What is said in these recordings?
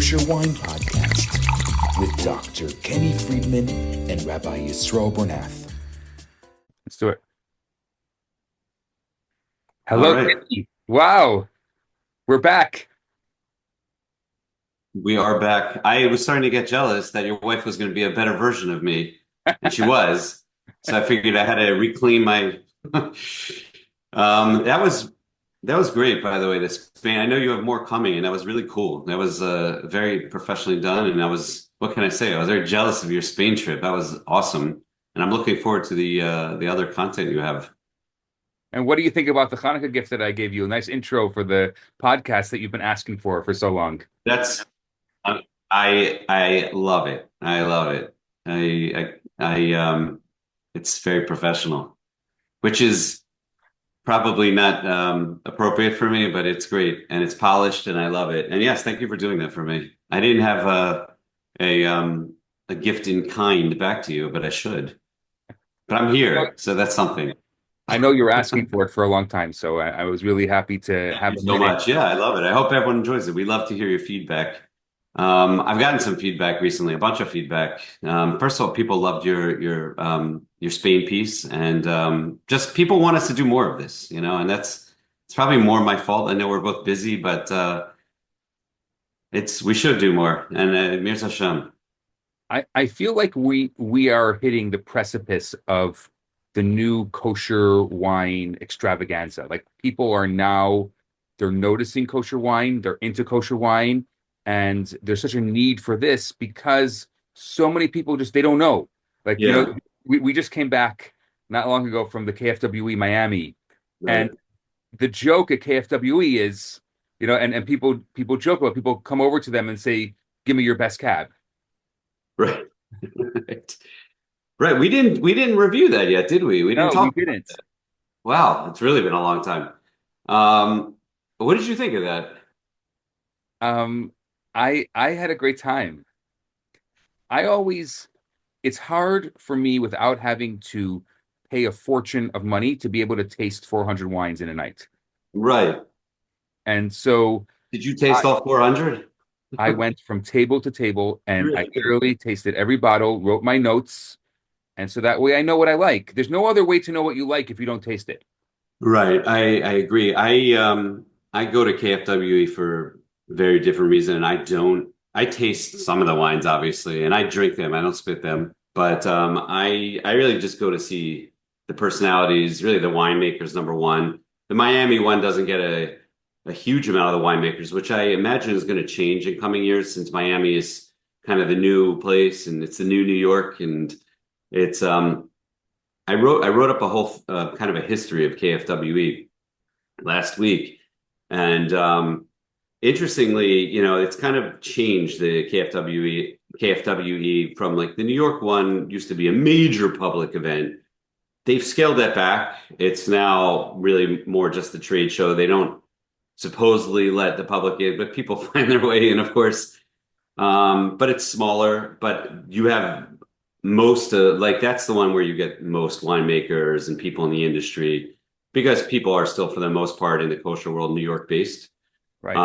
Kosher Wine Podcast with Dr. Kenny Friedman and Rabbi Yisroel Bernath. Let's do it. Hello, right. Kenny. Wow, we're back. We are back. I was starting to get jealous that your wife was going to be a better version of me, and she was. So I figured I had to reclaim my. That was great, by the way. This Spain. I know you have more coming, and that was really cool. That was very professionally done, and what can I say? I was very jealous of your Spain trip. That was awesome, and I'm looking forward to the other content you have. And what do you think about the Hanukkah gift that I gave you? A nice intro for the podcast that you've been asking for so long. That's I love it. I love it. It's very professional, which is probably not appropriate for me, but it's great and it's polished and I love it. And yes, thank you for doing that for me. I didn't have a gift in kind back to you, but I should. But I'm here, so that's something. I know you're asking for it for a long time, so I was really happy to have Thank you so much. Yeah, I love it. I hope everyone enjoys it. We love to hear your feedback. I've gotten some feedback recently, a bunch of feedback. First of all, people loved your Spain piece, and just people want us to do more of this, and it's probably more my fault. I know we're both busy, but we should do more. And Mir Hashem. I feel like we are hitting the precipice of the new kosher wine extravaganza. Like people are now, they're noticing kosher wine, they're into kosher wine, and there's such a need for this because so many people they don't know. Like, Yeah. We just came back not long ago from the KFWE Miami. Right. And the joke at KFWE is, and people joke about, people come over to them and say, give me your best cab. Right. Right. We didn't review that yet, did we? We didn't talk. We didn't. Wow, it's really been a long time. What did you think of that? I had a great time. It's hard for me without having to pay a fortune of money to be able to taste 400 wines in a night. Right. And so Did you taste all 400? I went from table to table and Really? I literally tasted every bottle, wrote my notes. And so that way I know what I like. There's no other way to know what you like if you don't taste it. Right. I agree. I go to KFWE for a very different reason. And I taste some of the wines, obviously, and I drink them. I don't spit them. But I really just go to see the personalities, really the winemakers, number one. The Miami one doesn't get a huge amount of the winemakers, which I imagine is going to change in coming years since Miami is kind of the new place and it's the new New York. And it's I wrote up a whole kind of a history of KFWE last week, and interestingly, it's kind of changed the KFWE from like the New York one used to be a major public event. They've scaled that back. It's now really more just the trade show. They don't supposedly let the public in, but people find their way in, of course. But it's smaller, but you have most that's the one where you get most winemakers and people in the industry because people are still, for the most part, in the kosher world, New York based. Right.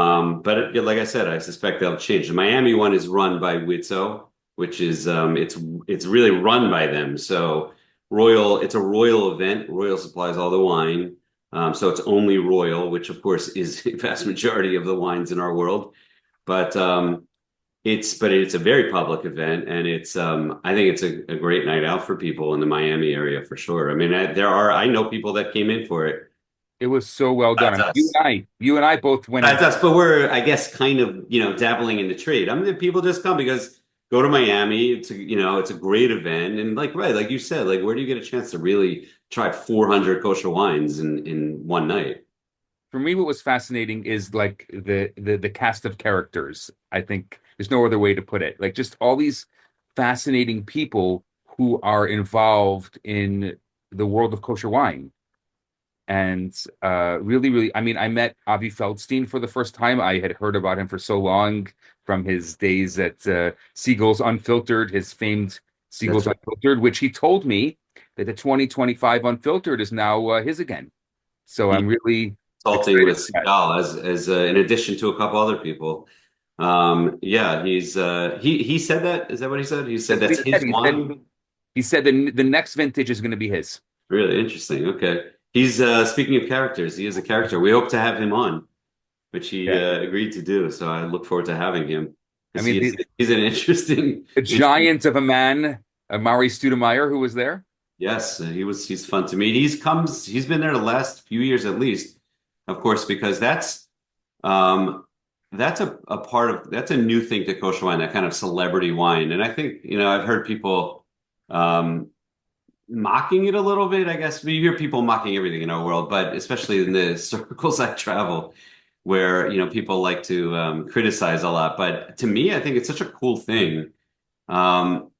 But like I said, I suspect they'll change. The Miami one is run by WIZO, which is it's really run by them. So it's a royal event. Royal supplies all the wine. So it's only royal, which of course is the vast majority of the wines in our world. But it's a very public event, and I think it's a great night out for people in the Miami area for sure. I mean, I know people that came in for it. It was so well done. You and I both went. That's us, but we're, I guess, kind of, dabbling in the trade. I mean, people just come because go to Miami. It's a great event, and like you said, like where do you get a chance to really try 400 kosher wines in one night? For me, what was fascinating is like the cast of characters. I think there's no other way to put it. Like just all these fascinating people who are involved in the world of kosher wine. And really, really, I mean, I met Avi Feldstein for the first time. I had heard about him for so long from his days at Seagulls Unfiltered, his famed Seagulls Unfiltered, which he told me that the 2025 Unfiltered is now his again. So I'm really consulting with Seagal as in addition to a couple other people. Yeah, he said that. Is that what he said? He said That's what that's he said. his wine. He said the next vintage is going to be his. Really interesting. Okay. He's speaking of characters, he is a character. We hope to have him on, which he Yeah. agreed to do. So I look forward to having him I because mean, he's an interesting. the giant of a man, Mari Studemeyer, who was there. Yes, he's fun to meet. He's been there the last few years at least, of course, because um that's a part of that's a new thing to kosher wine, that kind of celebrity wine. And I think, I've heard people um mocking it a little bit, I guess. You hear people mocking everything in our world, but especially in the circles I travel, where people like to criticize a lot. But to me, I think it's such a cool thing. Um,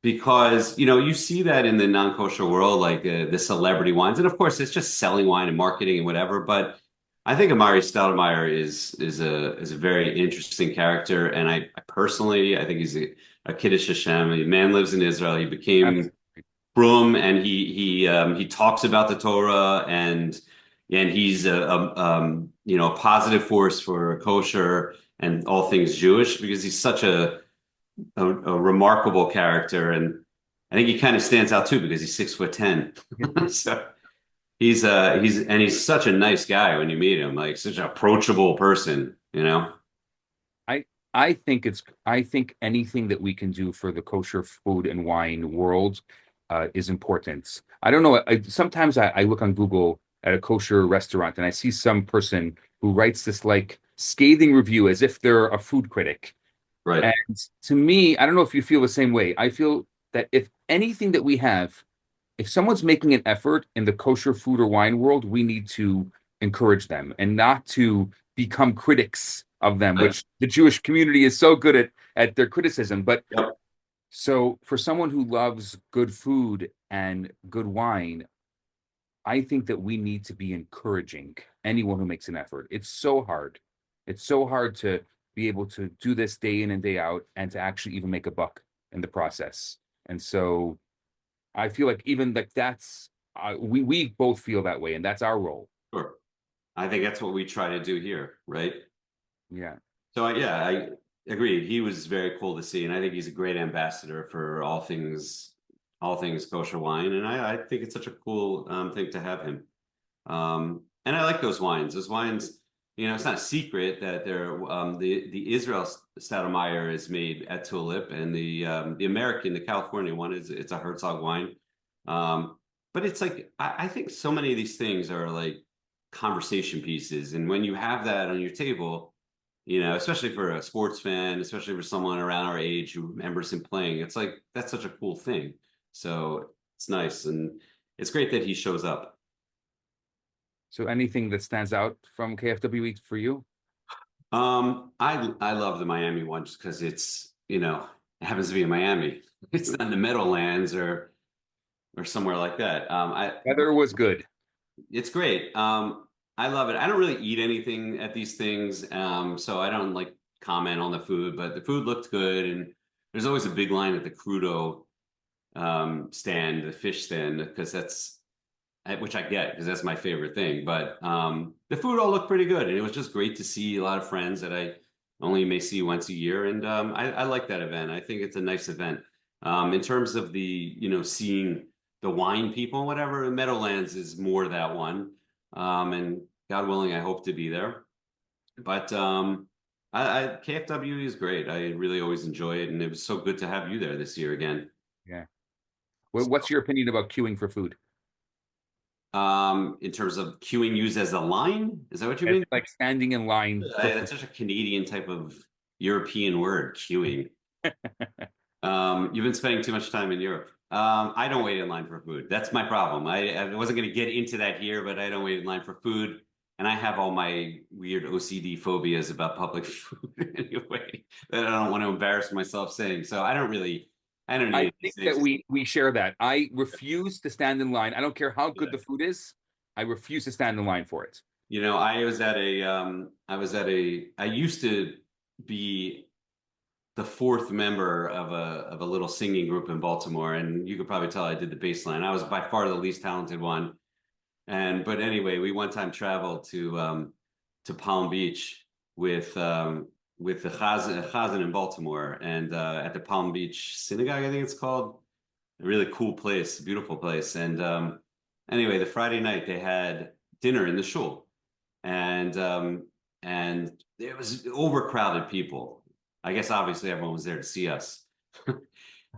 because you see that in the non-kosher world, like the celebrity wines, and of course it's just selling wine and marketing and whatever. But I think Amari Stoudemire is a very interesting character, and I personally I think he's a Kiddush Hashem. A man lives in Israel. He became frum, and he talks about the Torah, and he's a positive force for kosher and all things Jewish because he's such a remarkable character, and I think he kind of stands out too because he's 6'10". So he's such a nice guy when you meet him, like such an approachable person. I I think anything that we can do for the kosher food and wine world is important. I don't know. Sometimes I look on Google at a kosher restaurant and I see some person who writes this like scathing review as if they're a food critic. Right. And to me, I don't know if you feel the same way. I feel that if anything that we have, if someone's making an effort in the kosher food or wine world, we need to encourage them and not to become critics of them, Right. which the Jewish community is so good at their criticism. But Yep. so for someone who loves good food and good wine, I think that we need to be encouraging anyone who makes an effort. It's so hard. It's so hard to be able to do this day in and day out and to actually even make a buck in the process. And so I feel like even like that's we both feel that way, and that's our role. Sure. I think that's what we try to do here, right? Yeah. So yeah, I agree. He was very cool to see, and I think he's a great ambassador for all things kosher wine. And I think it's such a cool thing to have him. And I like those wines. Those wines, it's not a secret that they're the Israel Stoudemire is made at Tulip, and the American, the California one it's a Herzog wine. But it's like I think so many of these things are like conversation pieces, and when you have that on your table, especially for a sports fan, especially for someone around our age who remembers him playing, it's like that's such a cool thing. So it's nice, and it's great that he shows up. So anything that stands out from KFWE for you? I love the Miami one just because it happens to be in Miami. It's not in the Meadowlands or somewhere like that. Weather was good. It's great. I love it. I don't really eat anything at these things, so I don't like comment on the food, but the food looked good, and there's always a big line at the crudo stand, the fish stand, because which I get because that's my favorite thing. But the food all looked pretty good, and it was just great to see a lot of friends that I only may see once a year, and I like that event. I think it's a nice event. In terms of the seeing the wine people and whatever, Meadowlands is more that one, and God willing, I hope to be there. But KFWE is great. I really always enjoy it, and it was so good to have you there this year again. Yeah. Well, what's your opinion about queuing for food? In terms of queuing used as a line, is that what you mean? Like standing in line. That's such a Canadian type of European word, queuing. You've been spending too much time in Europe. I don't wait in line for food. That's my problem. I wasn't going to get into that here, but I don't wait in line for food. And I have all my weird OCD phobias about public food anyway, that I don't want to embarrass myself saying. So I don't need I think that we share that. I refuse to stand in line. I don't care how good the food is. I refuse to stand in line for it. I used to be the fourth member of a little singing group in Baltimore, and you could probably tell I did the bass line. I was by far the least talented one. But anyway, we one time traveled to Palm Beach with with the Chazan in Baltimore, and at the Palm Beach Synagogue, I think it's called. A really cool place, beautiful place. And anyway, the Friday night they had dinner in the shul, and it was overcrowded people. I guess obviously everyone was there to see us.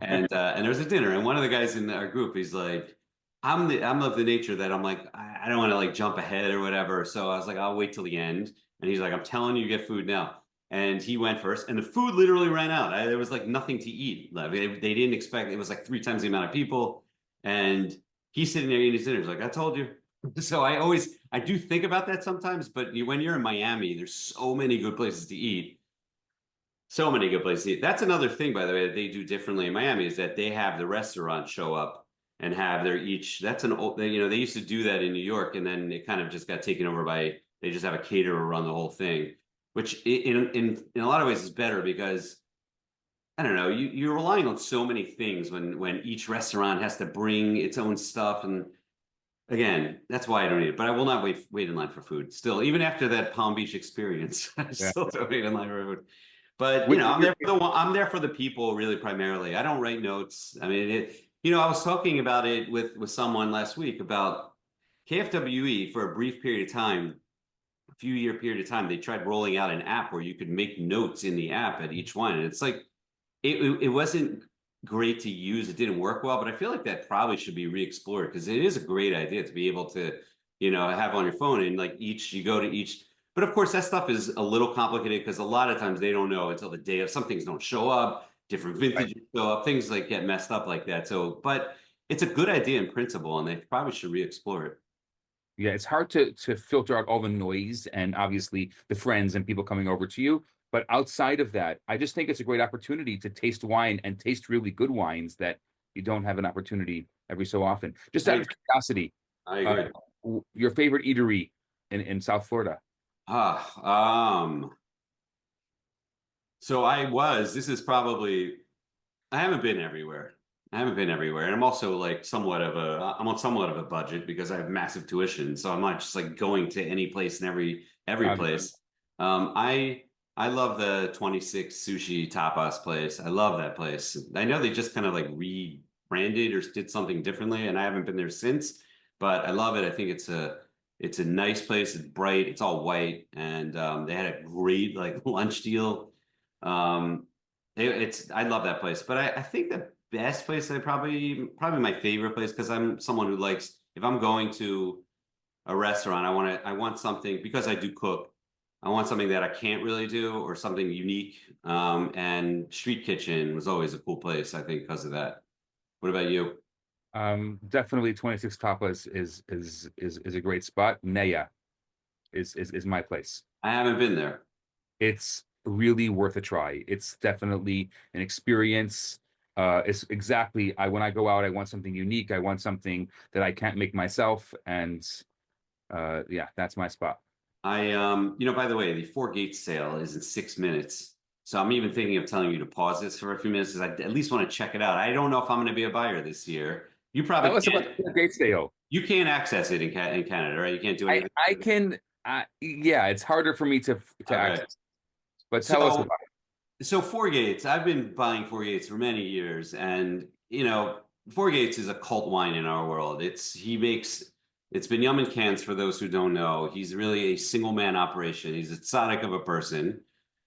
And there was a dinner, and one of the guys in our group, he's like, I'm of the nature that I'm like, I don't want to like jump ahead or whatever. So I was like, I'll wait till the end. And he's like, I'm telling you, get food now. And he went first, and the food literally ran out. There was like nothing to eat. Like, they didn't expect it was like 3 times the amount of people, and he's sitting there eating his dinner. He's like, I told you. So I do think about that sometimes. But when you're in Miami, there's so many good places to eat. So many good places to eat. That's another thing, by the way, that they do differently in Miami is that they have the restaurant show up and have their each. That's an old, they used to do that in New York, and then it kind of just got taken over by, they just have a caterer run the whole thing, which in a lot of ways is better because I don't know, you're relying on so many things when each restaurant has to bring its own stuff. And again, that's why I don't eat it. But I will not wait in line for food. Still, even after that Palm Beach experience, I Yeah. still don't wait in line for food. But With I'm there for the people really primarily. I don't write notes. I mean, I was talking about it with someone last week about KFWE for a brief period of time, a few year period of time. They tried rolling out an app where you could make notes in the app at each wine, and it's like it wasn't great to use. It didn't work well, but I feel like that probably should be re-explored because it is a great idea to be able to, have on your phone and like you go to each. But of course, that stuff is a little complicated because a lot of times they don't know until the day of. Some things don't show up, different Right. vintages show up, things like get messed up like that. So, but it's a good idea in principle, and they probably should re-explore it. Yeah, it's hard to filter out all the noise and obviously the friends and people coming over to you. But outside of that, I just think it's a great opportunity to taste wine and taste really good wines that you don't have an opportunity every so often. Just out I, of curiosity, I uh, agree. your favorite eatery in South Florida? Ah, so this is probably, I haven't been everywhere. I haven't been everywhere. And I'm also like I'm on somewhat of a budget because I have massive tuition. So I'm not just like going to any place and every Obviously. place. I love the 26 sushi tapas place. I love that place. I know they just kind of like rebranded or did something differently, and I haven't been there since, but I love it. I think it's a nice place. It's bright. It's all white, and they had a great like lunch deal. Um, I love that place, but I think the best place probably my favorite place because I'm someone who likes if I'm going to a restaurant, I want something because I do cook. I want something that I can't really do or something unique. And Street Kitchen was always a cool place, I think, because of that. What about you? Definitely 26 Tapas is a great spot. Naya is my place. I haven't been there. It's really worth a try. It's definitely an experience. It's exactly when I go out, I want something unique. I want something that I can't make myself, and yeah, that's my spot. By the way, the Four Gates sale is in 6 minutes. So I'm even thinking of telling you to pause this for a few minutes because I at least want to check it out. I don't know if I'm going to be a buyer this year. You probably Tell us about can't. the great sale. You can't access it in Canada, right? You can't do anything. I can. Yeah, it's harder for me to Okay. access. But tell us So about So Four Gates, I've been buying Four Gates for many years, and Four Gates is a cult wine in our world. It's Benyo in cans for those who don't know. He's really a single man operation. He's a tzaddik of a person.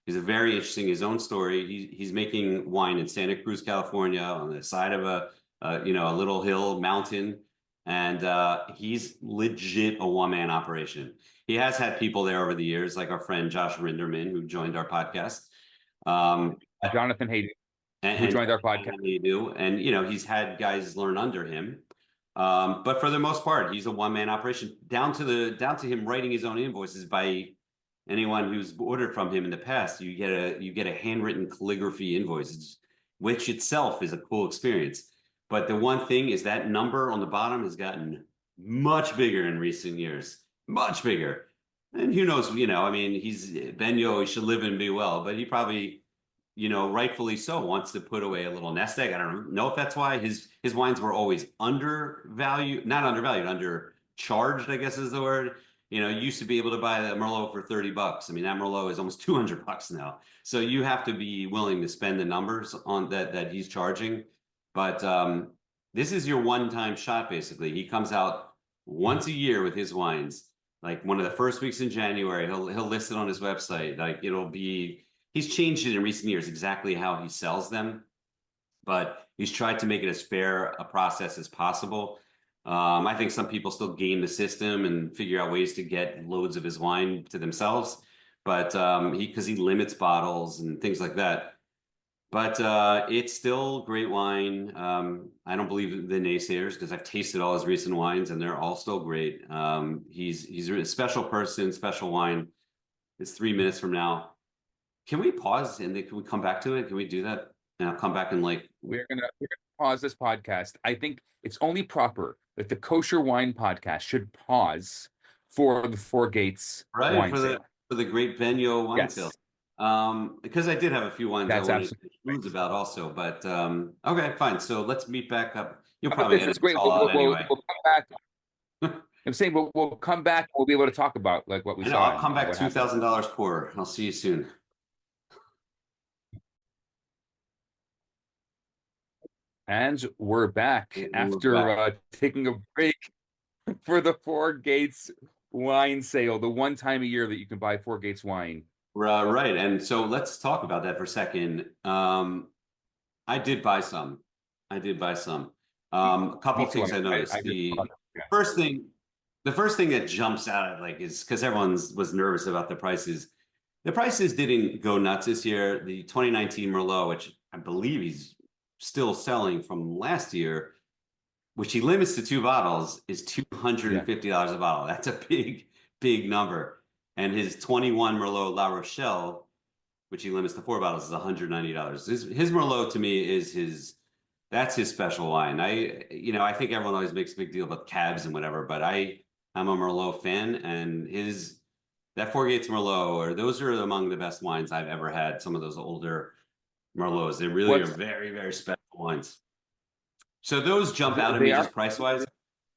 He's a very interesting his own story. He's making wine in Santa Cruz, California, on the side of a little hill mountain, and he's legit a one man operation. He has had people there over the years, like our friend Josh Rinderman, who joined our podcast. Um, Jonathan Hayden, who and joined our podcast. they do, and he's had guys learn under him. But for the most part, he's a one man operation down to him writing his own invoices by anyone who's ordered from him in the past. You get a handwritten calligraphy invoice, which itself is a cool experience. But the one thing is that number on the bottom has gotten much bigger in recent years, much bigger. And who knows, I mean, he's Benyo, he should live and be well, but he probably, rightfully so, wants to put away a little nest egg. I don't know if that's why his wines were always undervalued, not undervalued, undercharged, I guess is the word. You used to be able to buy that Merlot for $30. I mean, that Merlot is almost $200 now. So you have to be willing to spend the numbers on that he's charging. But this is your one-time shot, basically. He comes out once a year with his wines. Like one of the first weeks in January, he'll list it on his website. Like he's changed it in recent years exactly how he sells them, but he's tried to make it as fair a process as possible. I think some people still game the system and figure out ways to get loads of his wine to themselves, but because he limits bottles and things like that. But it's still great wine. I don't believe the naysayers because I've tasted all his recent wines and they're all still great. He's a special person, special wine. It's 3 minutes from now. Can we pause and then can we come back to it? Can we do that? And I'll come back and We're gonna pause this podcast. I think it's only proper that the Kosher Wine Podcast should pause for the Four Gates wine sale. For the great Benyo wine Yes. sale. Because I did have a few wines That's I wanted absolutely to news about also, but okay, fine. So let's meet back up. You'll But probably this edit is great. this all out anyway. We'll come back. I'm saying we'll come back. We'll be able to talk about like what we I know, saw. I'll come back what happened. $2,000 poorer. I'll see you soon. And we're back after taking a break for the Four Gates wine sale, the one time a year that you can buy Four Gates wine. Right. And so let's talk about that for a second. I did buy some. A couple of things I noticed. First thing, the first thing that jumps out is because everyone was nervous about the prices. The prices didn't go nuts this year. The 2019 Merlot, which I believe he's still selling from last year, which he limits to 2 bottles, is $250 a bottle. That's a big number. And his 21 Merlot La Rochelle, which he limits to 4 bottles, is $190. His Merlot to me that's his special wine. I think everyone always makes a big deal about cabs and whatever, but I'm a Merlot fan, and that Four Gates Merlot, those are among the best wines I've ever had. Some of those older Merlots, they really are very, very special wines. So those jump out at me just price wise.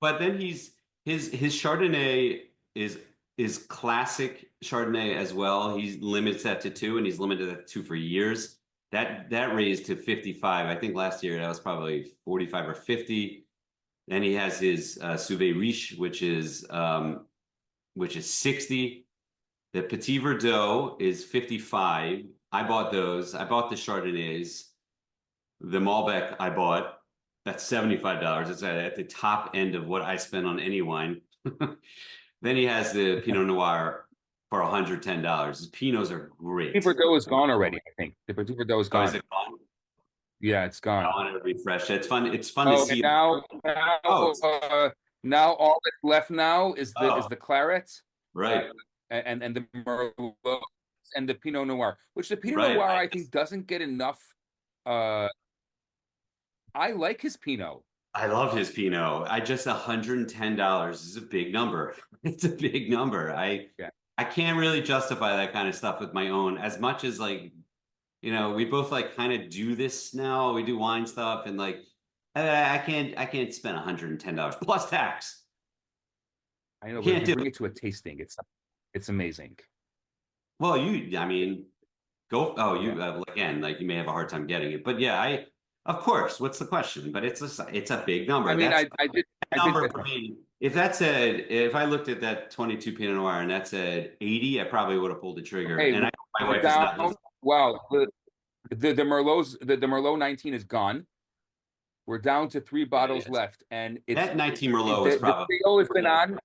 But then his Chardonnay is classic Chardonnay as well. He limits that to 2, and he's limited that to 2 for years. That raised to 55. I think last year that was probably 45 or 50. Then he has his Cuvée Riche, which is 60. The Petit Verdot is 55. I bought those. I bought the Chardonnays. The Malbec I bought. That's $75. It's at the top end of what I spend on any wine. Then he has the Pinot Noir for $110. His Pinots are great. Petit Verdot is gone already, I think. The Petit Verdot is gone. Is it gone? Yeah, it's gone. I want to refresh. It's fun to see. Now all that's left now is the Claret. Right. And the Merlot and the Pinot Noir, which the Pinot Noir I think doesn't get enough. I like his Pinot. I love his Pinot. $110 is a big number. It's a big number. I can't really justify that kind of stuff with my own, as much as we both kind of do this now. We do wine stuff, and I can't spend $110 plus tax. I know, but if you bring it to a tasting, it's amazing. Well, go. Oh, again, you may have a hard time getting it, but yeah, of course. What's the question? But it's a big number. I mean, I did for me. If I looked at that 22 Pinot Noir and that said 80, I probably would have pulled the trigger. Hey, and my wife is not listening. Well, the Merlot 19 is gone. We're down to 3 bottles left, and that 19 Merlot is probably the sale has been on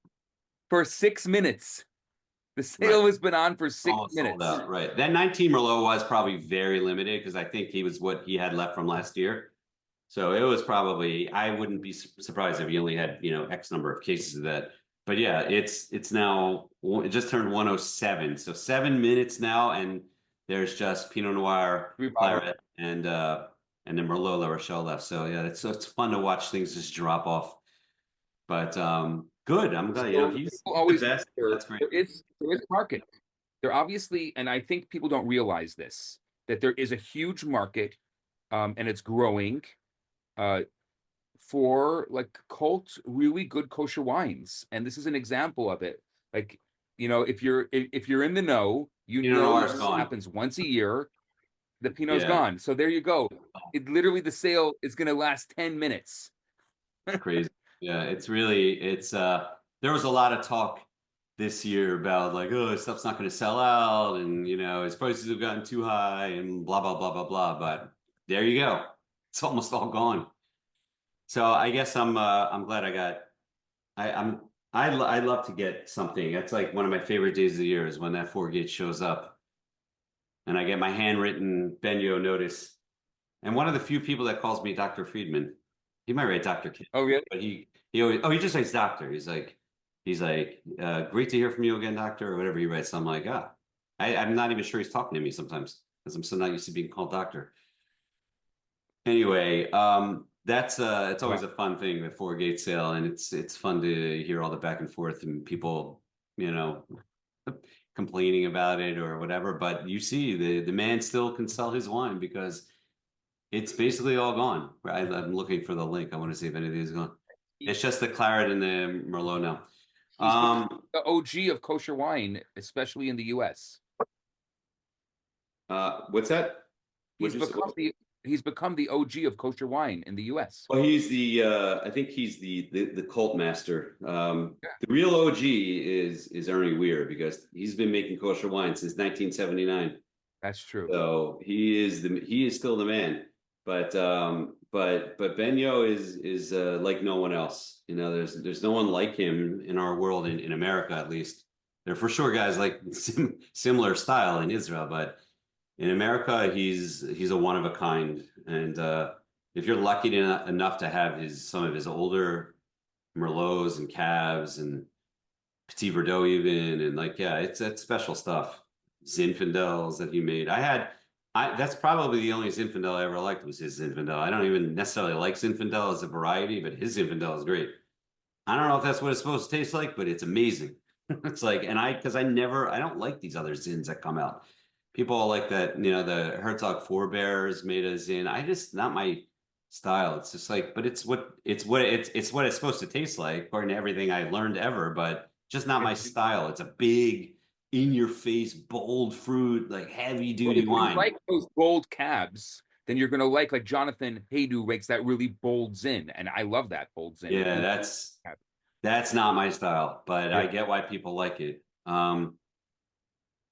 for 6 minutes. The sale has been on for 6 minutes. Right. That 19 Merlot was probably very limited because I think he was what he had left from last year. So it was probably, I wouldn't be surprised if he only had, X number of cases of that. But yeah, it's now, it just turned 107. So 7 minutes now, and there's just Pinot Noir, Claret, and then Merlot La Rochelle left. So yeah, it's fun to watch things just drop off. But good. I'm glad he's always the best. That's great. There is a market. There obviously, and I think people don't realize this, that there is a huge market, and it's growing, for cult, really good kosher wines. And this is an example of it. if you're in the know, You don't know where it's this going. happens once a year. The Pinot's Yeah, gone. So there you go. The sale is going to last 10 minutes. crazy. Yeah, there was a lot of talk this year about like, oh, stuff's not going to sell out, and its prices have gotten too high, and blah blah blah blah blah. But there you go. It's almost all gone. So I guess I'm glad I got I love to get something. That's like one of my favorite days of the year is when that Four Gates shows up and I get my handwritten Benyo notice. And one of the few people that calls me Dr. Friedman, he might write Dr. Kid, Oh, really? but he always he just writes doctor. He's like great to hear from you again, doctor, or whatever he writes. So I'm like, I'm not even sure he's talking to me sometimes because I'm so not used to being called doctor. Anyway, that's it's always a fun thing, the Four Gate sale, and it's fun to hear all the back and forth and people, complaining about it or whatever. But you see, the man still can sell his wine because it's basically all gone. I'm looking for the link. I want to see if anything is gone. It's just the Claret and the Merlot now. He's the OG of kosher wine, especially in the U.S. What's that? He's become the OG of kosher wine in the U.S. Well, he's I think he's the cult master. The real OG is Ernie Weir because he's been making kosher wine since 1979. That's true. So he is still the man. But Benyo is like no one else. There's no one like him in our world in America at least. There are for sure guys like similar style in Israel, but in America, he's a one of a kind, and if you're lucky enough to have some of his older Merlots and Cabs and Petit Verdot even, and it's special stuff. Zinfandels that he made. That's probably the only Zinfandel I ever liked was his Zinfandel. I don't even necessarily like Zinfandel as a variety, but his Zinfandel is great. I don't know if that's what it's supposed to taste like, but it's amazing. It's like, because I don't like these other Zins that come out. People like that, the Herzog Forebears made a Zin. Not my style. It's just like, but it's what it's supposed to taste like, according to everything I learned ever, but just not my style. It's a big, in your face, bold fruit, like heavy duty wine. If you like those bold cabs, then you're gonna like Jonathan Haydu makes that really bold Zin, and I love that bold Zin. Yeah, that's not my style, but I get why people like it. I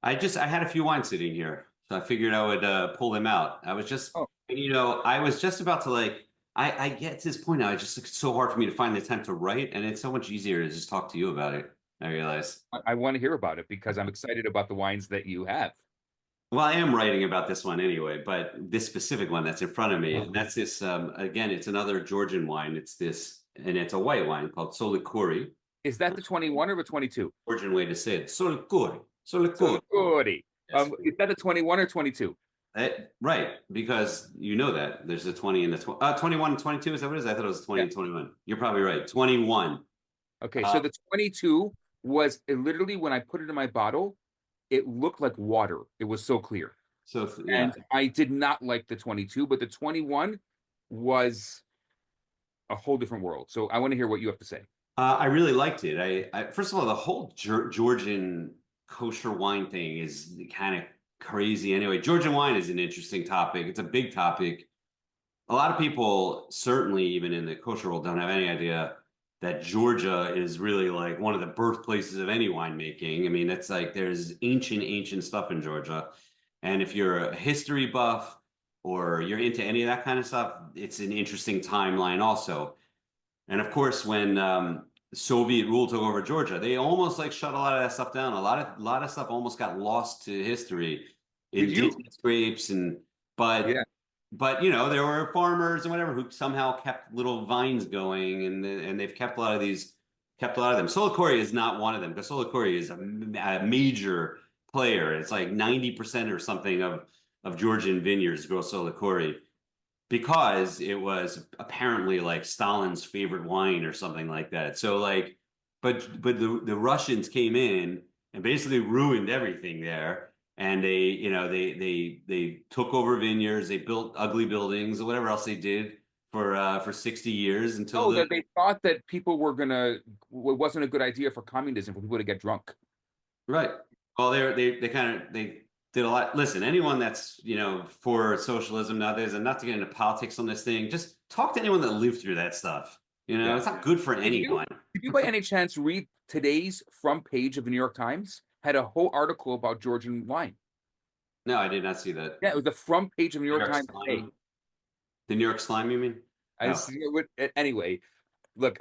had a few wines sitting here, so I figured I would pull them out. I was just, I was just about to I get to this point now. It's so hard for me to find the time to write, and it's so much easier to just talk to you about it. I realize. I want to hear about it because I'm excited about the wines that you have. Well, I am writing about this one anyway, but this specific one that's in front of me, and that's this, again, it's another Georgian wine. It's this, and it's a white wine called Tsolikouri. Is that the 21 or the 22? Georgian way to say it. Tsolikouri. Tsolikouri. Yes. Is that a 21 or 22? Right, because you know that there's a 20 and a 21 and 22. Is that what it is? I thought it was 20 and 21. You're probably right. 21. Okay, so the 22 was literally when I put it in my bottle, it looked like water. It was so clear. So and I did not like the 22, but the 21 was a whole different world. So I want to hear what you have to say. I really liked it. I first of all, the whole Georgian kosher wine thing is kind of crazy. Anyway, Georgian wine is an interesting topic. It's a big topic. A lot of people, certainly even in the kosher world, don't have any idea that Georgia is really like one of the birthplaces of any winemaking. I mean, it's like there's ancient stuff in Georgia. And if you're a history buff or you're into any of that kind of stuff, it's an interesting timeline also. And of course, when Soviet rule took over Georgia, they almost shut a lot of that stuff down. A lot of stuff almost got lost to history. Indigenous grapes but there were farmers and whatever who somehow kept little vines going, and they've kept a lot of them. Tsolikouri is not one of them because Tsolikouri is a major player. It's like 90% or something of Georgian vineyards grow Tsolikouri because it was apparently like Stalin's favorite wine or something like that. So but the Russians came in and basically ruined everything there. And they took over vineyards, they built ugly buildings or whatever else they did for 60 years until they thought that people were it wasn't a good idea for communism for people to get drunk. Right. Well, they did a lot. Listen, anyone that's, for socialism nowadays, and not to get into politics on this thing, just talk to anyone that lived through that stuff. Yeah. It's not good for Did you, anyone. did you by any chance read today's front page of the New York Times? Had a whole article about Georgian wine. No, I did not see that. Yeah, it was the front page of the New New York York Times today. slime. The New York slime, you mean? I Oh. see it anyway. Look,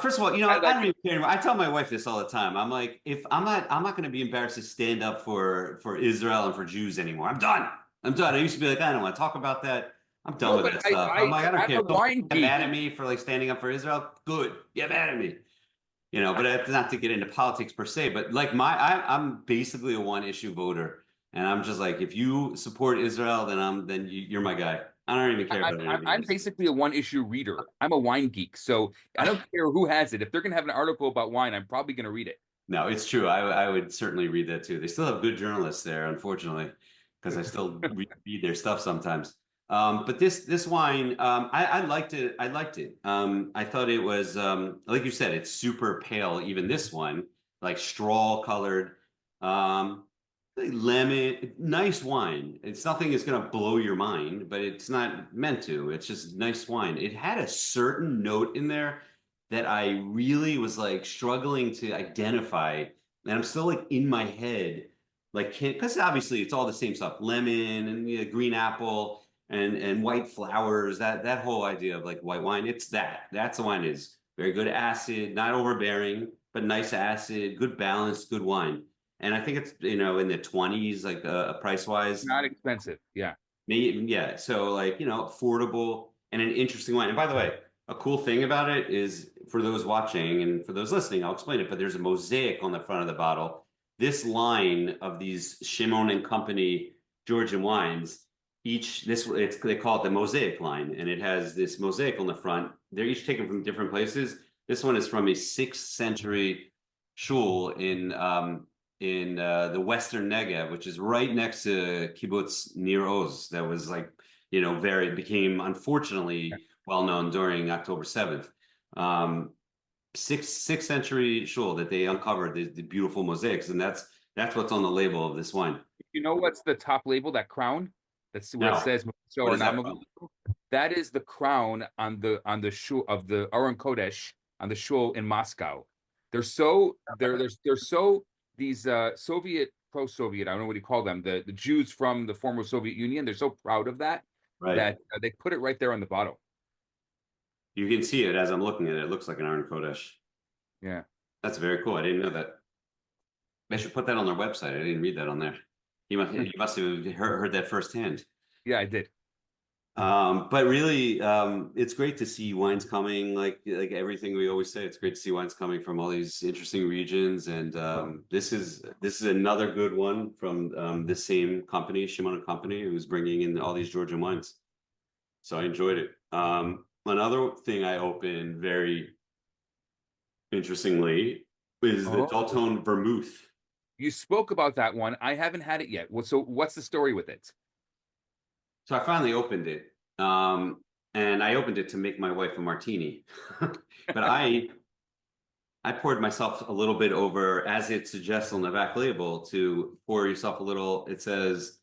First of all, I I like don't even care anymore. I tell my wife this all the time. I'm like, if I'm not going to be embarrassed to stand up for Israel and for Jews anymore. I'm done. I'm done. I used to be like, I don't want to talk about that. I'm done no, with but that stuff. I'm like, I don't I'm care. a Don't wine get geek. mad at me for like standing up for Israel. Good. Get mad at me. But that's not to get into politics per se, but like I'm basically a one issue voter. And I'm just like, if you support Israel, then you're my guy. I don't even care about anything I'm else. basically a one issue reader. I'm a wine geek, so I don't care who has it. If they're gonna have an article about wine, I'm probably gonna read it. No, it's true. I would certainly read that too. They still have good journalists there, unfortunately, because I still read their stuff sometimes. But this wine, I liked it. I liked it. I thought it was like you said, it's super pale. Even this one, like straw colored, like lemon, nice wine. It's nothing that's gonna blow your mind, but it's not meant to. It's just nice wine. It had a certain note in there that I really was like struggling to identify. And I'm still like in my head, like, because obviously it's all the same stuff, lemon and green apple and white flowers, that whole idea of like white wine. It's that's the wine is very good acid, not overbearing, but nice acid, good balance, good wine. And I think it's, in the 20s, like price wise. Not expensive. Yeah. Maybe, yeah. So like, affordable and an interesting wine. And by the way, a cool thing about it is for those watching and for those listening, I'll explain it, but there's a mosaic on the front of the bottle. This line of these Shimon and Company Georgian wines, they call it the mosaic line, and it has this mosaic on the front. They're each taken from different places. This one is from a 6th century shul in the Western Negev, which is right next to Kibbutz Nir Oz, that was like, became unfortunately well known during October 7th. Sixth century shul that they uncovered the beautiful mosaics, and that's what's on the label of this wine. You know what's the top label? That crown. That's where it Now, says so what or is not. that from? That is the crown on the shul of the Aron Kodesh on the shul in Moscow. They're so these Soviet pro-Soviet, I don't know what you call them, the Jews from the former Soviet Union. They're so proud of that Right. that they put it right there on the bottle. You can see it as I'm looking at it. It looks like an Iron Kodesh. Yeah. That's very cool. I didn't know that. They should put that on their website. I didn't read that on there. You must have heard that firsthand. Yeah, I did. But really, it's great to see wines coming, like everything we always say. It's great to see wines coming from all these interesting regions, and this is another good one from the same company, Shimon Company, who's bringing in all these Georgian wines. So I enjoyed it. Another thing I opened very interestingly is the Dalton Vermouth. You spoke about that one. I haven't had it yet. So what's the story with it? So I finally opened it, and I opened it to make my wife a martini, but I poured myself a little bit over, as it suggests on the back label, to pour yourself a little. It says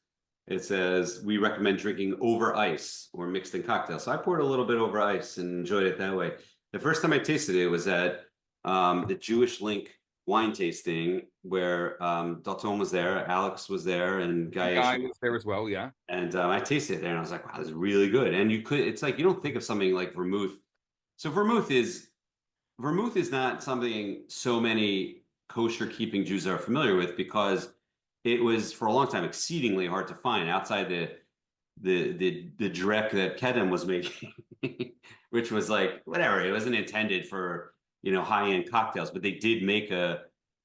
we recommend drinking over ice or mixed in cocktails. So I poured a little bit over ice and enjoyed it that way. The first time I tasted it was at the Jewish Link wine tasting, where Dalton was there, Alex was there, and Guy was there as well. Yeah. and I tasted it there, and I was like, "Wow, this is really good." And it's like you don't think of something like vermouth. So vermouth is not something so many kosher keeping Jews are familiar with, because it was for a long time exceedingly hard to find outside the dreck that Kedem was making, which was like whatever. It wasn't intended for high-end cocktails, but they did make a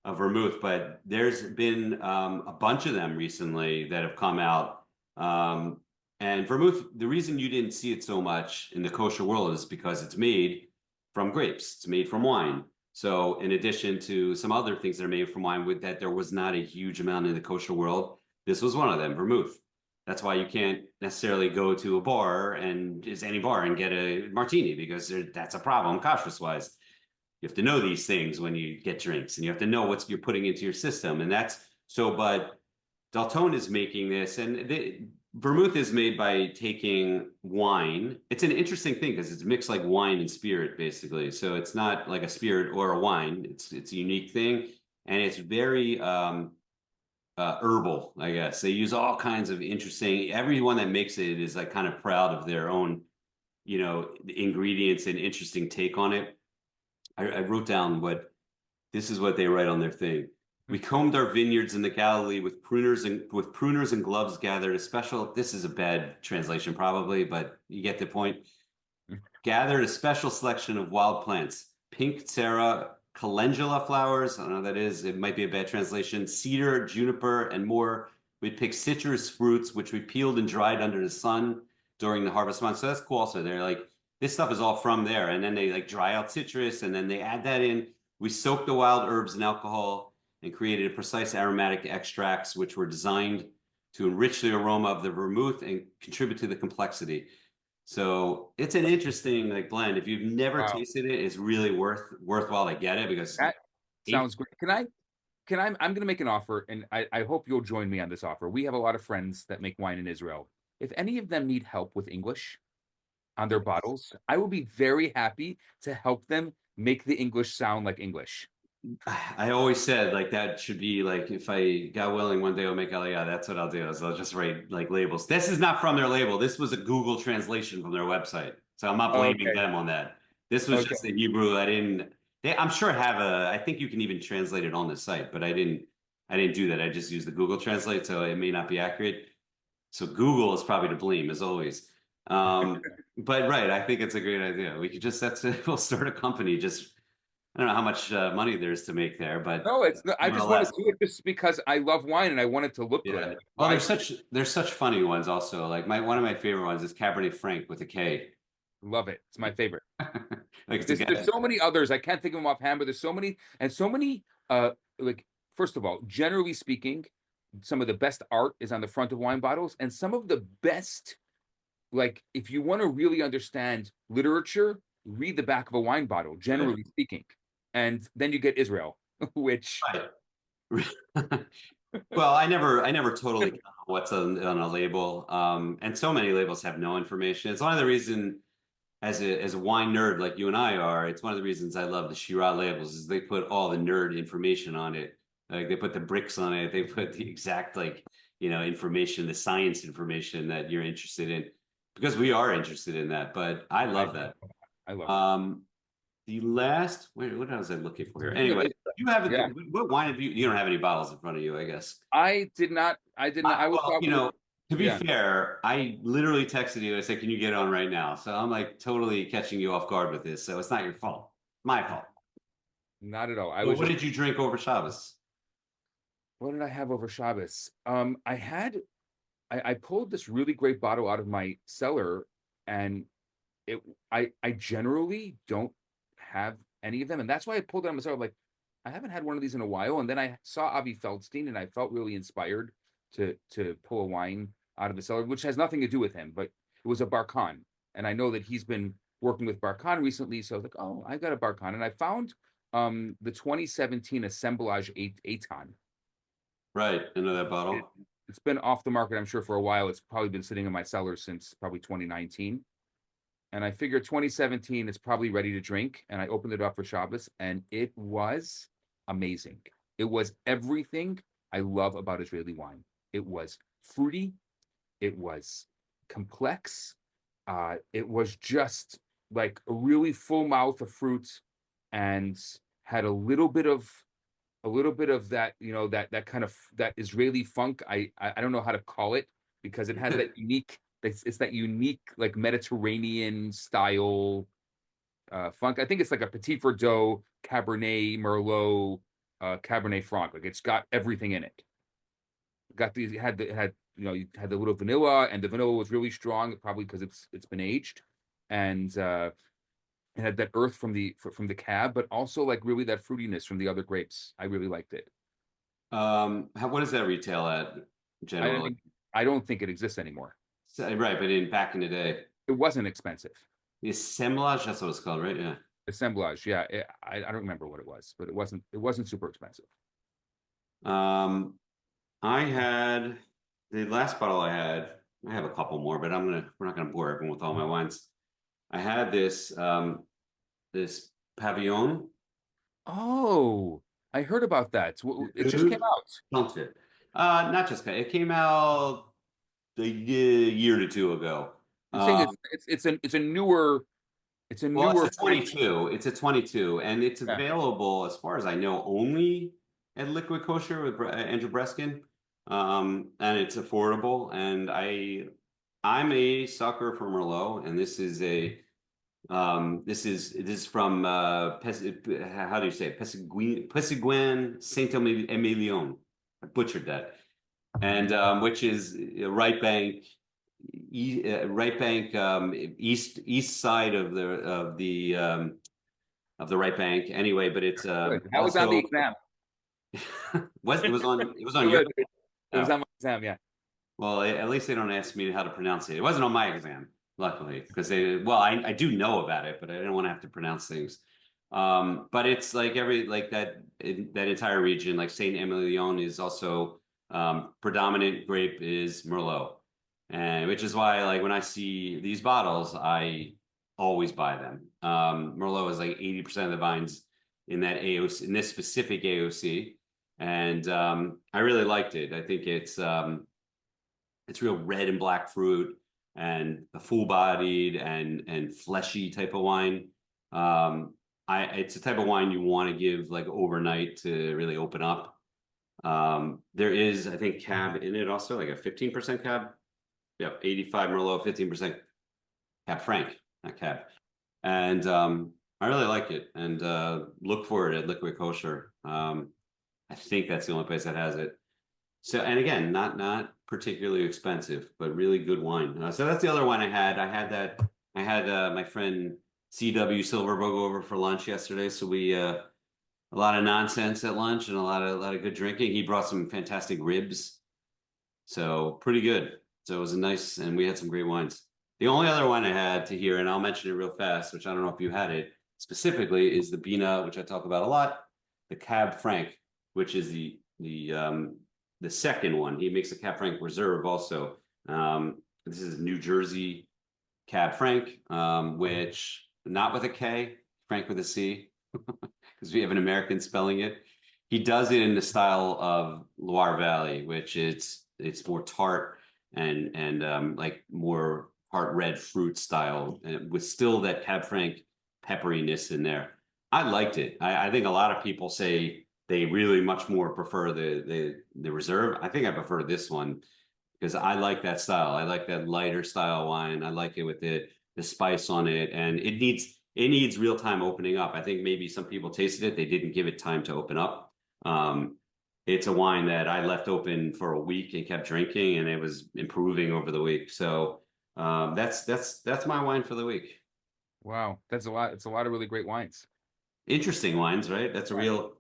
vermouth. But there's been a bunch of them recently that have come out. And vermouth, the reason you didn't see it so much in the kosher world is because it's made from grapes. It's made from wine. So in addition to some other things that are made from wine, with that there was not a huge amount in the kosher world, this was one of them, vermouth. That's why you can't necessarily go to a bar and just any bar and get a martini, because that's a problem kosher wise. you have to know these things when you get drinks, and you have to know what you're putting into your system. And that's so, but Dalton is making this, and Vermouth is made by taking wine. It's an interesting thing because it's mixed like wine and spirit, basically. So it's not like a spirit or a wine. It's a unique thing, and it's very herbal, I guess. They use all kinds of interesting. Everyone that makes it is like kind of proud of their own, ingredients and interesting take on it. I wrote down what this is what they write on their thing. We combed our vineyards in the Galilee with pruners and gloves gathered a special. This is a bad translation, probably, but you get the point. Gathered a special selection of wild plants: pink tsara, calendula flowers. I don't know what that is. It might be a bad translation. Cedar, juniper, and more. We picked citrus fruits, which we peeled and dried under the sun during the harvest month. So that's cool. Also, they're like, this stuff is all from there, and then they like dry out citrus, and then they add that in. We soaked the wild herbs in alcohol and created precise aromatic extracts, which were designed to enrich the aroma of the vermouth and contribute to the complexity. So it's an interesting like blend. If you've never tasted it, it's really worthwhile to get it because that sounds great. I'm going to make an offer, and I hope you'll join me on this offer. We have a lot of friends that make wine in Israel. If any of them need help with English on their bottles, I will be very happy to help them make the English sound like English. I always said like that should be like if I got willing one day I'll make Aliyah. That's what I'll do is I'll just write like labels. This is not from their label. This was a Google translation from their website. So I'm not blaming them on that. This was just the Hebrew. I'm sure I think you can even translate it on the site, but I didn't do that. I just used the Google Translate, so it may not be accurate. So Google is probably to blame as always. But right, I think it's a great idea. We could we'll start a company just. I don't know how much money there is to make there, but no, I just want to do it just because I love wine and I want it to look good. Oh, there's such funny ones also. Like one of my favorite ones is Cabernet Franc with a K. Love it. It's my favorite. Like there's so many others. I can't think of them offhand, but there's so many and so many. Like first of all, generally speaking, some of the best art is on the front of wine bottles, and some of the best. Like if you want to really understand literature, read the back of a wine bottle. Generally speaking. And then you get Israel, which well, I never totally know what's on a label. And so many labels have no information. It's one of the reasons as a wine nerd like you and I are, it's one of the reasons I love the Shiraz labels is they put all the nerd information on it. Like they put the bricks on it, they put the exact information, the science information that you're interested in. Because we are interested in that, but I love that. I love it. The last, wait, what was I looking for here? Anyway, what wine have you? You don't have any bottles in front of you, I guess. I did not. I was well, to be fair, I literally texted you and I said, "Can you get on right now?" So I'm like totally catching you off guard with this. So it's not your fault. My fault. Not at all. What did you drink over Shabbos? What did I have over Shabbos? I pulled this really great bottle out of my cellar, and I generally don't have any of them, and that's why I pulled it on myself. Like, I haven't had one of these in a while, and then I saw Avi Feldstein, and I felt really inspired to pull a wine out of the cellar, which has nothing to do with him, but it was a Barkan, and I know that he's been working with Barkan recently, so I was like, oh, I got a Barkan, and I found the 2017 Assemblage Eitan. Right, I know that bottle. It's been off the market, I'm sure, for a while. It's probably been sitting in my cellar since probably 2019. And I figured 2017 is probably ready to drink. And I opened it up for Shabbos, and it was amazing. It was everything I love about Israeli wine. It was fruity. It was complex. It was just like a really full mouth of fruit, and had a little bit of that, that kind of that Israeli funk. I don't know how to call it because it has that unique. It's that unique like Mediterranean style funk. I think it's like a Petit Verdot, Cabernet Merlot, Cabernet Franc. Like it's got everything in it. You had the little vanilla, and the vanilla was really strong, probably because it's been aged, and it had that earth from the cab, but also like really that fruitiness from the other grapes. I really liked it. What does that retail at generally? I don't think it exists anymore. Right, but back in the day, it wasn't expensive. The assemblage, that's what it's called, right? Yeah. Assemblage. Yeah, I don't remember what it was, but it wasn't super expensive. Um, I had the last bottle I had. I have a couple more, but we're not gonna bore everyone with all my wines. I had this Pavillon. Oh, I heard about that. It just came out. Chantre. Not just it came out a year to two ago. You're saying Um, it's a well, it's newer a French. 22. It's a 22, and it's Yeah. available, as far as I know, only at Liquid Kosher with Andrew Breskin. And it's affordable. And I'm a sucker for Merlot, and this is from how do you say it? Pusseguin Saint-Emilion. I butchered that, and which is right bank east side of the right bank. Anyway, but it's Good. That was on the also exam. it was on your. Good. It was Oh, on my exam. Yeah. well, at least they don't ask me how to pronounce it. It wasn't on my exam, luckily, because I do know about it, but I didn't want to have to pronounce things. But it's like that entire region, like Saint-Emilion is also predominant grape is Merlot. And which is why like when I see these bottles, I always buy them. Merlot is like 80% of the vines in that AOC, in this specific AOC. And I really liked it. I think it's real red and black fruit and a full-bodied and fleshy type of wine. It's a type of wine you want to give like overnight to really open up. There is, I think, cab in it also, like a 15% cab. Yep, 85 Merlot, 15% cab Franc, not cab. And I really like it and look for it at Liquid Kosher. I think that's the only place that has it. So, and again, not particularly expensive, but really good wine. So that's the other wine I had. I had my friend CW Silverberg over for lunch yesterday. So we a lot of nonsense at lunch and a lot of good drinking. He brought some fantastic ribs, so pretty good. So it was a nice, and we had some great wines. The only other wine I had to hear, and I'll mention it real fast, which I don't know if you had it specifically, is the Binah, which I talk about a lot, the Cab Franc, which is the second one. He makes a Cab Franc Reserve also. This is New Jersey Cab Franc, which not with a K, Frank with a C, because we have an American spelling it. He does it in the style of Loire Valley, which it's more tart and like more tart red fruit style, and with still that Cab Franc pepperiness in there. I liked it. I think a lot of people say they really much more prefer the reserve. I think I prefer this one because I like that style. I like that lighter style wine. I like it with the spice on it, and it needs real time opening up. I think maybe some people tasted it, they didn't give it time to open up. It's a wine that I left open for a week and kept drinking, and it was improving over the week. So that's my wine for the week. Wow, that's a lot. It's a lot of really great wines. Interesting wines, right? That's a Yeah. real.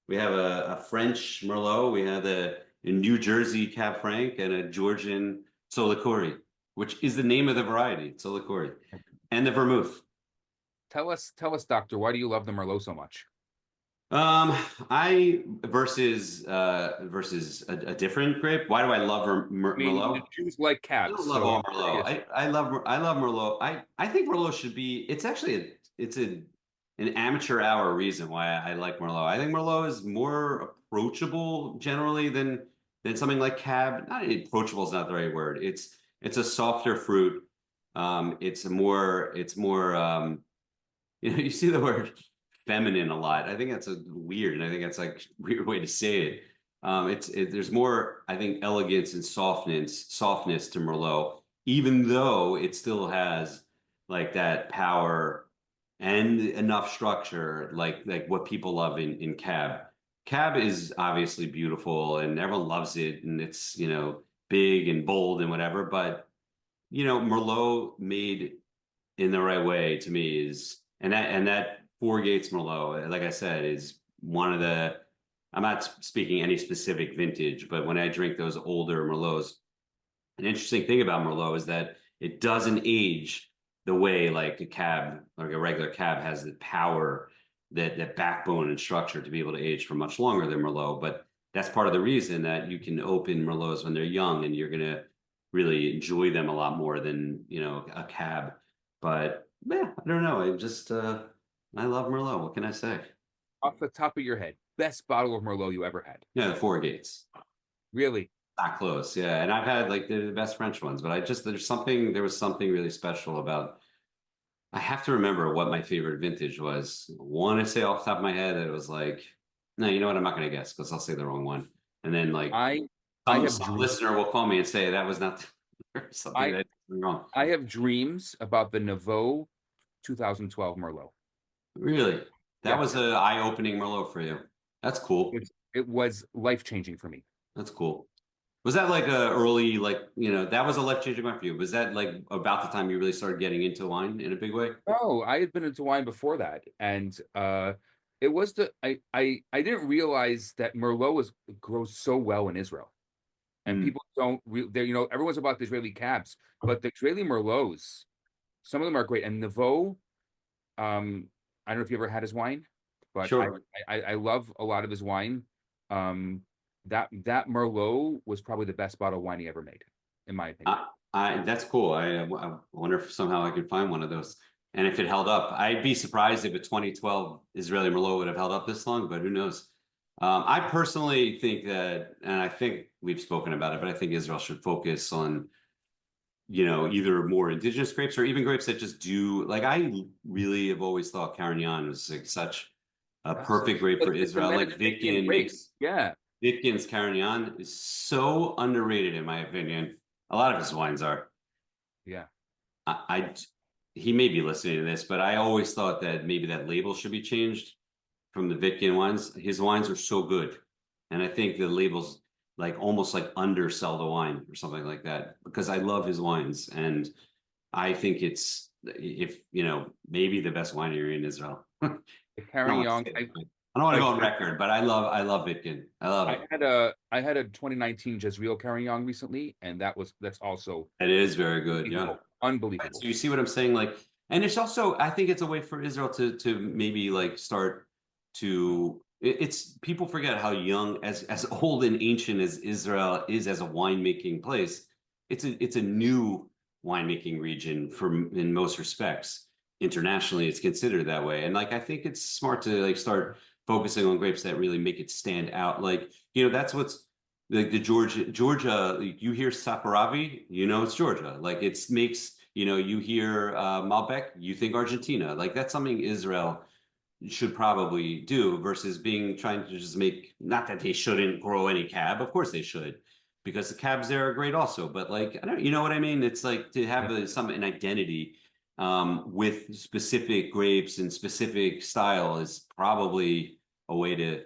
We have a French Merlot. We have a New Jersey Cab Franc and a Georgian Tsolikouri, which is the name of the variety, Tsolikouri, and the Vermouth. Tell us, Doctor, why do you love the Merlot so much? I versus a different grape. Why do I love I mean, the Merlot? Jews like I don't cabs, love so all I'm Merlot. curious. I love Merlot. I think Merlot should be. It's actually an amateur hour reason why I like Merlot. I think Merlot is more approachable generally than something like Cab. Not approachable is not the right word. It's a softer fruit. It's more you see the word feminine a lot. I think that's a weird, and I think that's like a weird way to say it. There's more, I think, elegance and softness to Merlot, even though it still has like that power and enough structure, like what people love in Cab. Cab is obviously beautiful, and everyone loves it, and it's big and bold and whatever. But Merlot made in the right way to me is and that Four Gates Merlot, like I said, is one of the. I'm not speaking any specific vintage, but when I drink those older Merlots, an interesting thing about Merlot is that it doesn't age the way like a cab, like a regular cab, has the power, that backbone and structure to be able to age for much longer than Merlot. But that's part of the reason that you can open Merlots when they're young, and you're gonna really enjoy them a lot more than a cab. But yeah, I don't know. I love Merlot. What can I say? Off the top of your head, best bottle of Merlot you ever had? Yeah, the Four Gates. Really? Not close, yeah. And I've had like the best French ones, but there was something really special about. I have to remember what my favorite vintage was. I want to say off the top of my head that it was like, no, you know what? I'm not going to guess because I'll say the wrong one. And then like I I have some dreams. listener will call me and say that was not something I that wrong. I have dreams about the Nouveau 2012 Merlot. Really, that Yeah, was a eye-opening Merlot for you. That's cool. it was life changing for me. That's cool. Was that like a early, like, that was a life-changing one for you? Was that like about the time you really started getting into wine in a big way? Oh, I had been into wine before that, and it was I didn't realize that Merlot grows so well in Israel, and Mm, people don't they everyone's about the Israeli cabs, but the Israeli Merlots, some of them are great. And Nouveau, I don't know if you ever had his wine, but sure. I love a lot of his wine. That Merlot was probably the best bottle of wine he ever made, in my opinion. That's cool. I wonder if somehow I could find one of those. And if it held up, I'd be surprised if a 2012 Israeli Merlot would have held up this long, but who knows? I personally think that, and I think we've spoken about it, but I think Israel should focus on, either more indigenous grapes or even grapes that just do, like, I really have always thought Carignan was like such a That's perfect grape for it's a Israel. Like Mediterranean grape. Yeah, Vitkin's Carignan is so underrated in my opinion. A lot of his wines are. yeah. I he may be listening to this, but I always thought that maybe that label should be changed from the Vitkin wines. His wines are so good, and I think the labels like almost like undersell the wine or something like that because I love his wines, and I think it's if maybe the best winery in Israel. The I don't want to Carignan. say that. I don't want to go Like on record, but I love Vitkin. I love it. I had a 2019 Jezreel Carignan recently, and that's also It is very good. Yeah. unbelievable. Right. So Unbelievable. you see what I'm saying? Like, and it's also, I think it's a way for Israel to maybe like start to it's people forget how young, as old and ancient as Israel is as a winemaking place. It's a new winemaking region from in most respects. Internationally, it's considered that way. And like I think it's smart to like start focusing on grapes that really make it stand out. Like, that's what's like the Georgia, you hear Saperavi, it's Georgia. Like it makes, you hear Malbec, you think Argentina. Like that's something Israel should probably do versus trying to just make, not that they shouldn't grow any cab, of course they should, because the cabs there are great also. But like, I don't, you know what I mean? It's like to have Yeah. an identity with specific grapes and specific style is probably a way to.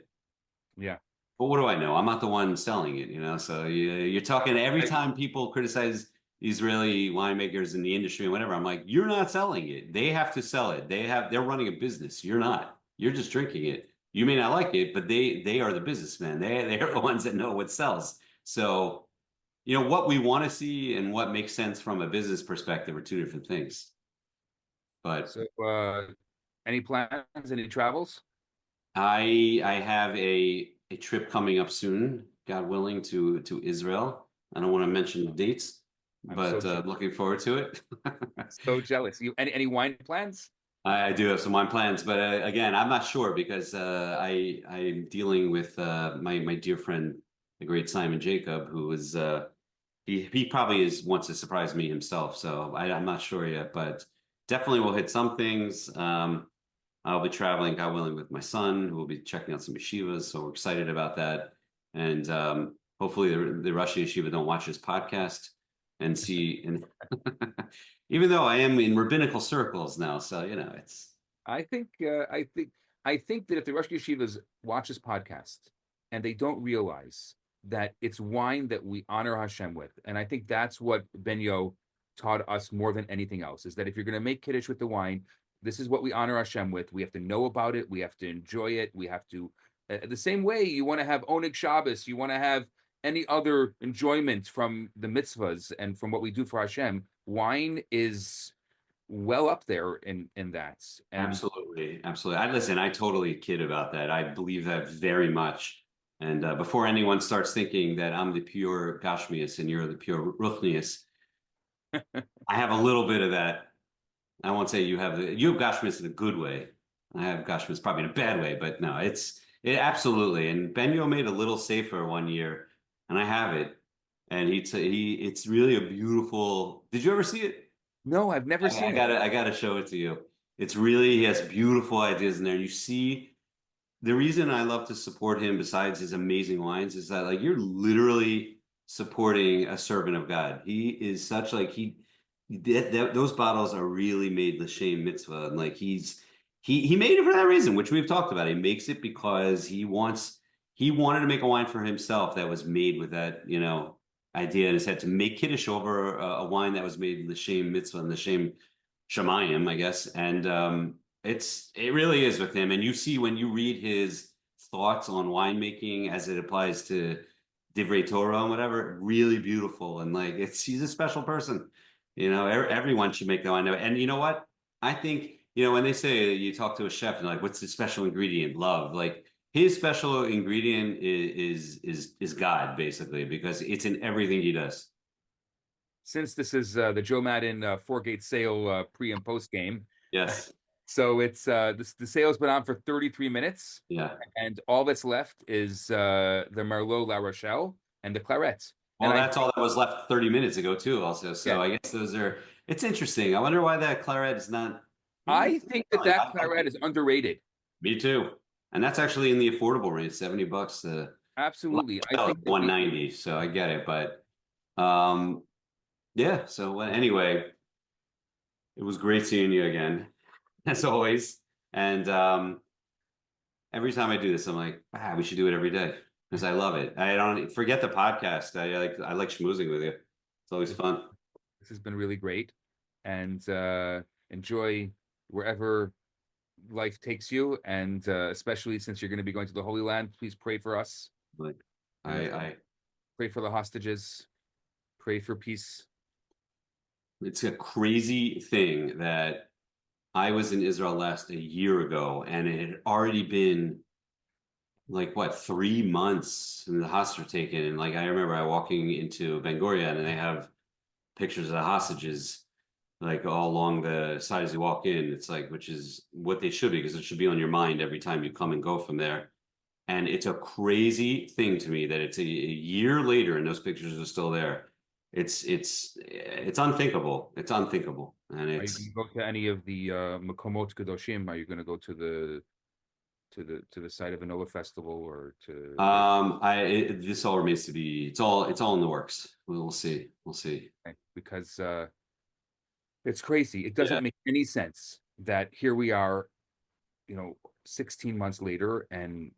Yeah. But what do I know? I'm not the one selling it, So you're talking every I, time people criticize Israeli winemakers in the industry and whatever. I'm like, you're not selling it. They have to sell it. They're running a business. You're not. You're just drinking it. You may not like it, but they are the businessmen. They're the ones that know what sells. So, what we want to see and what makes sense from a business perspective are two different things. But so any plans, any travels? I have a trip coming up soon, God willing, to Israel. I don't want to mention the dates, I'm so but looking forward to it. so jealous. You any wine plans? I do have some wine plans, but again, I'm not sure because I'm dealing with my dear friend, the great Simon Jacob, who is he probably wants to surprise me himself. So I'm not sure yet, but definitely will hit some things. I'll be traveling, God willing, with my son, who will be checking out some yeshivas. So we're excited about that. And hopefully the Russian yeshiva don't watch this podcast and see. And even though I am in rabbinical circles now, so it's I think I think that if the Rosh Yeshivas watch this podcast and they don't realize that it's wine that we honor Hashem with, and I think that's what Benyo taught us more than anything else, is that if you're going to make kiddush with the wine, this is what we honor Hashem with. We have to know about it. We have to enjoy it. We have to, the same way you want to have Oneg Shabbos, you want to have any other enjoyment from the mitzvahs and from what we do for Hashem. Wine is well up there in that. And Absolutely, absolutely. I totally kid about that. I believe that very much. And before anyone starts thinking that I'm the pure Gashmias and you're the pure Ruchnias, I have a little bit of that. I won't say you have Gashmias in a good way. I have Gashmias probably in a bad way, but no, it absolutely. And Benyo made a little safer one year, and I have it. And it's really a beautiful. Did you ever see it? no, I've never seen it. I gotta show it to you. It's really, he has beautiful ideas in there. And you see, the reason I love to support him, besides his amazing wines, is that like you're literally supporting a servant of God. He is such like those bottles are really made l'shem mitzvah, and like he made it for that reason, which we've talked about. He makes it because he wanted to make a wine for himself that was made with that idea in his head to make kiddush over a wine that was made l'shem mitzvah and l'shem shamayim, I guess. And it really is with him. And you see when you read his thoughts on winemaking as it applies to Divrei Torah and whatever, really beautiful. And like he's a special person. Everyone should make that wine. And you know what? I think, when they say you talk to a chef and like, what's the special ingredient? Love. Like his special ingredient is God, basically, because it's in everything he does. Since this is the Joe Madden Four Gates sale pre and post game. Yes. So it's the sale's been on for 33 minutes. Yeah. And all that's left is the Merlot La Rochelle and the Claret. Well, And that's all that was left 30 minutes ago, too, also. So yeah. I guess it's interesting. I wonder why that Claret is not. I think that Claret is underrated. Me too. And that's actually in the affordable range, $70. Absolutely. I think 190, so I get it. But yeah, so anyway, it was great seeing you again, as always. And every time I do this, I'm like, we should do it every day because I love it. I don't forget the podcast. I like schmoozing with you. It's always fun. This has been really great, and enjoy wherever life takes you, and especially since you're going to be going to the Holy Land, please pray for us. Like I pray for the hostages, pray for peace. It's a crazy thing that I was in Israel last a year ago, and it had already been like 3 months and the hostages were taken. And like I remember walking into Ben Gurion, and they have pictures of the hostages like all along the side as you walk in. It's like, which is what they should be, because it should be on your mind every time you come and go from there. And it's a crazy thing to me that it's a year later and those pictures are still there. It's unthinkable. It's unthinkable. And Are you going to go to any of the Makomot Kedoshim? Are you going to go to the site of Anola Festival or to? This all remains to be. It's all in the works. We'll see. We'll see. Because it's crazy. It doesn't make any sense that here we are, 16 months later, and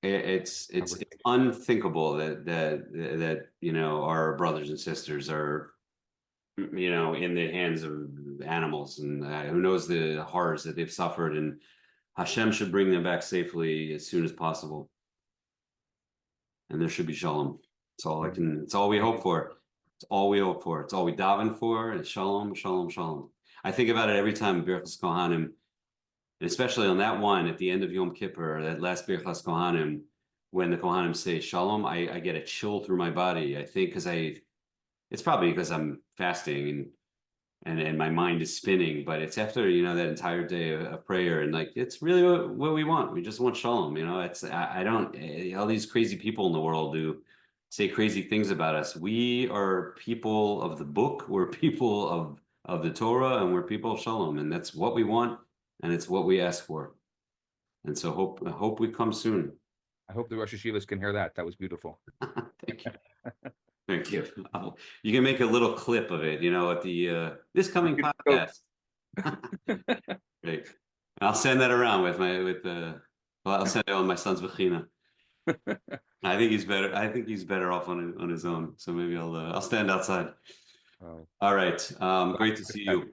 it's unthinkable that our brothers and sisters are in the hands of animals, and who knows the horrors that they've suffered, and Hashem should bring them back safely as soon as possible, and there should be shalom. It's all we hope for. It's all we hope for. It's all we daven for. It's shalom, shalom, shalom. I think about it every time Birchas Kohanim. And especially on that one at the end of Yom Kippur, that last Birchas Kohanim, when the Kohanim say Shalom, I get a chill through my body. I think it's probably because I'm fasting and my mind is spinning, but it's after, that entire day of prayer. And like, it's really what we want. We just want Shalom. All these crazy people in the world who say crazy things about us. We are people of the book. We're people of the Torah, and we're people of Shalom. And that's what we want. And it's what we ask for. And so hope we come soon. I hope the Rosh Hashivas can hear that. That was beautiful. Thank you. Thank you. You can make a little clip of it, at the this coming podcast. Great. I'll send that around I'll send it on my son's Bechina. I think he's better off on his own. So maybe I'll stand outside. All right. Great to see you.